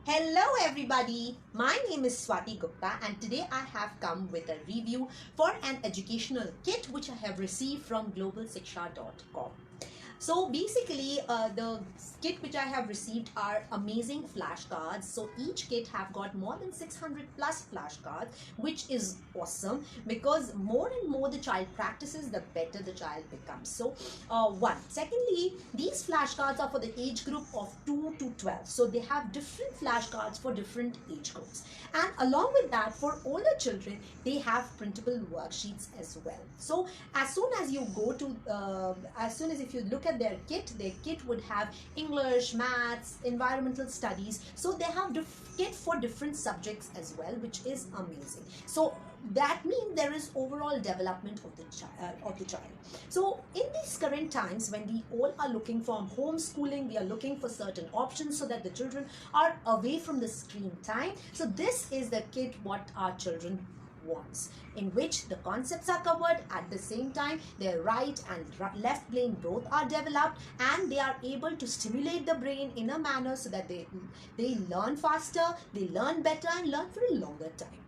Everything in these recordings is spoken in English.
Hello everybody, my name is Swati Gupta and today I have come with a review for an educational kit which I have received from globalsiksha.com. So basically the kit which I have received are amazing flashcards. So each kit have got more than 600 plus flashcards, which is awesome because more and more the child practices, the better the child becomes. So secondly, these flashcards are for the age group of 2 to 12. So they have different flashcards for different age groups. And along with that, for older children, they have printable worksheets as well. So as soon as you go to, if you look at their kit would have English, maths, environmental studies. So they have kit for different subjects as well, which is amazing. So that means there is overall development of the child. So in these current times when we all are looking for homeschooling, we are looking for certain options so that the children are away from the screen time. So this is the kit what our children wants, in which the concepts are covered. At the same time, their right and left brain both are developed, and they are able to stimulate the brain in a manner so that they learn faster, they learn better, and learn for a longer time.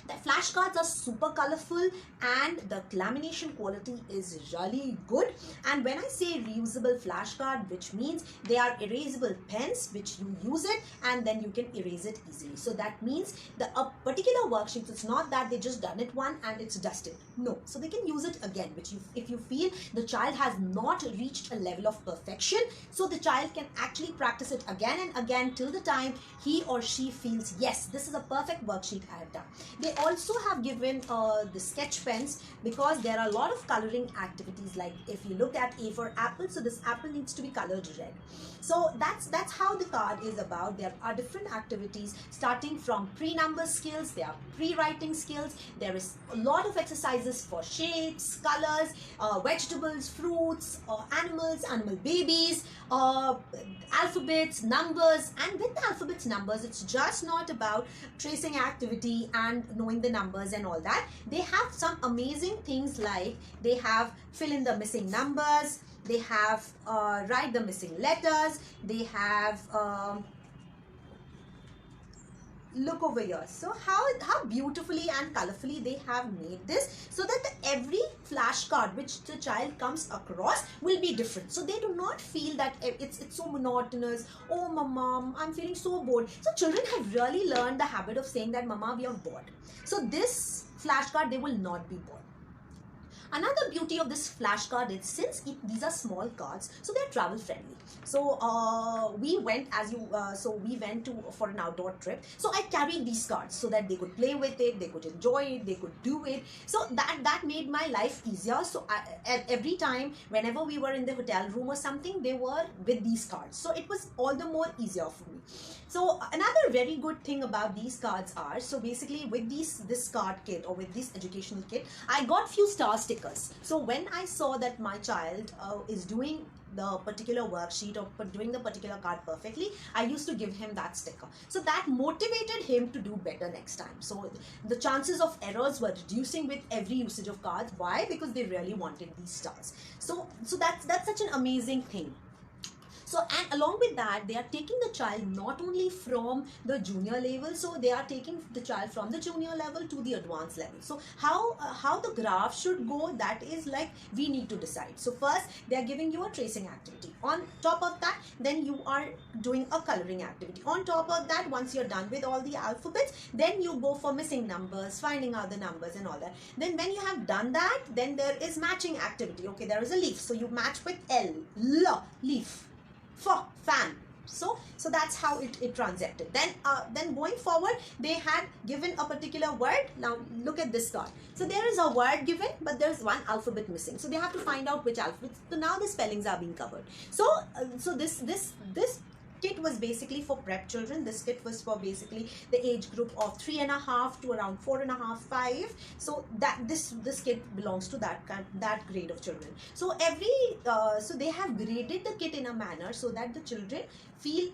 The flashcards are super colorful and the lamination quality is really good. And when I say reusable flashcard, which means they are erasable pens which you use it and then you can erase it easily. So that means a particular worksheet, it's not that they just done it one and it's dusted. No, so they can use it again, if you feel the child has not reached a level of perfection, so the child can actually practice it again and again till the time he or she feels, yes, this is a perfect worksheet I have done. They also have given the sketch pens because there are a lot of coloring activities. Like if you look at A for apple, so this apple needs to be colored red. So that's how the card is about. There are different activities starting from pre-number skills, there are pre-writing skills, there is a lot of exercises for shapes, colors, vegetables, fruits, animals, animal babies, alphabets, numbers. And with alphabets, numbers, it's just not about tracing activity and knowing the numbers and all that. They have some amazing things like they have fill in the missing numbers, they have write the missing letters, they have look over here. So how beautifully and colorfully they have made this, so that every flashcard which the child comes across will be different, so they do not feel that it's so monotonous. Oh mama, I'm feeling so bored. So children have really learned the habit of saying that mama, we are bored. So this flashcard, they will not be bored. Another beauty of this flashcard is, since these are small cards, so they're travel friendly. So we went for an outdoor trip. So I carried these cards so that they could play with it, they could enjoy it, they could do it. So that made my life easier. So every time, whenever we were in the hotel room or something, they were with these cards. So it was all the more easier for me. So another very good thing about these cards are, so basically with this card kit or with this educational kit, I got few star stickers. So when I saw that my child is doing the particular worksheet or doing the particular card perfectly, I used to give him that sticker. So that motivated him to do better next time. So the chances of errors were reducing with every usage of cards. Why? Because they really wanted these stars. So that's such an amazing thing. So, and along with that, they are taking the child not only from the junior level, so they are taking the child from the junior level to the advanced level. So how the graph should go, that is like we need to decide. So first, they are giving you a tracing activity. On top of that, then you are doing a coloring activity. On top of that, once you're done with all the alphabets, then you go for missing numbers, finding out the numbers and all that. Then when you have done that, then there is matching activity. Okay, there is a leaf, so you match with L, leaf. For fan. So that's how it transacted. Then going forward, they had given a particular word. Now look at this card. So there is a word given, but there's one alphabet missing. So they have to find out which alphabet. So now the spellings are being covered. So this kit was basically for prep children. This kit was for basically the age group of 3.5 to around 4.5, 5. So that this kit belongs to that grade of children. So so they have graded the kit in a manner so that the children feel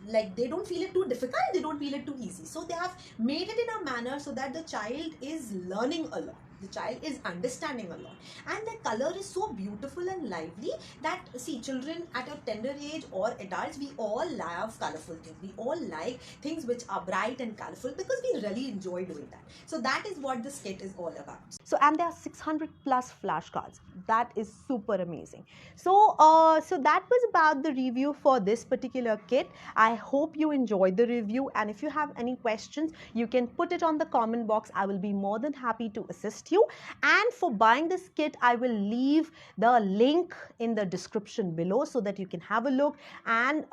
like they don't feel it too difficult, they don't feel it too easy. So they have made it in a manner so that the child is learning a lot. the child is understanding a lot, and the color is so beautiful and lively that, see, children at a tender age or adults, we all love colorful things. We all like things which are bright and colorful because we really enjoy doing that. So that is what this kit is all about. So, and there are 600 plus flashcards. That is super amazing. So so that was about the review for this particular kit. I hope you enjoyed the review, and if you have any questions, you can put it on the comment box. I will be more than happy to assist you. And for buying this kit, I will leave the link in the description below so that you can have a look, and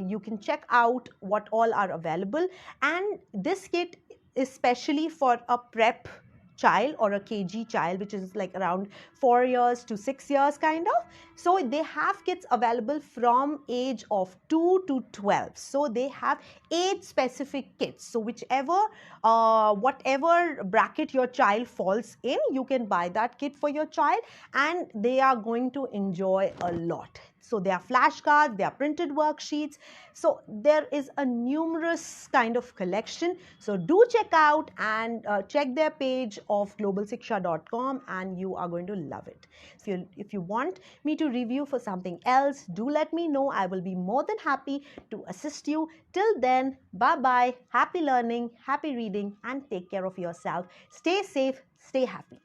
you can check out what all are available. And this kit is specially for a prep child or a KG child, which is like around 4 years to 6 years kind of. So they have kits available from age of 2 to 12. So they have 8 specific kits. So whichever whatever bracket your child falls in, you can buy that kit for your child, and they are going to enjoy a lot. So there are flashcards, there are printed worksheets. So there is a numerous kind of collection. So do check out and check their page of globalsiksha.com, and you are going to love it. So if you want me to review for something else, do let me know. I will be more than happy to assist you. Till then, bye-bye. Happy learning, happy reading, and take care of yourself. Stay safe, stay happy.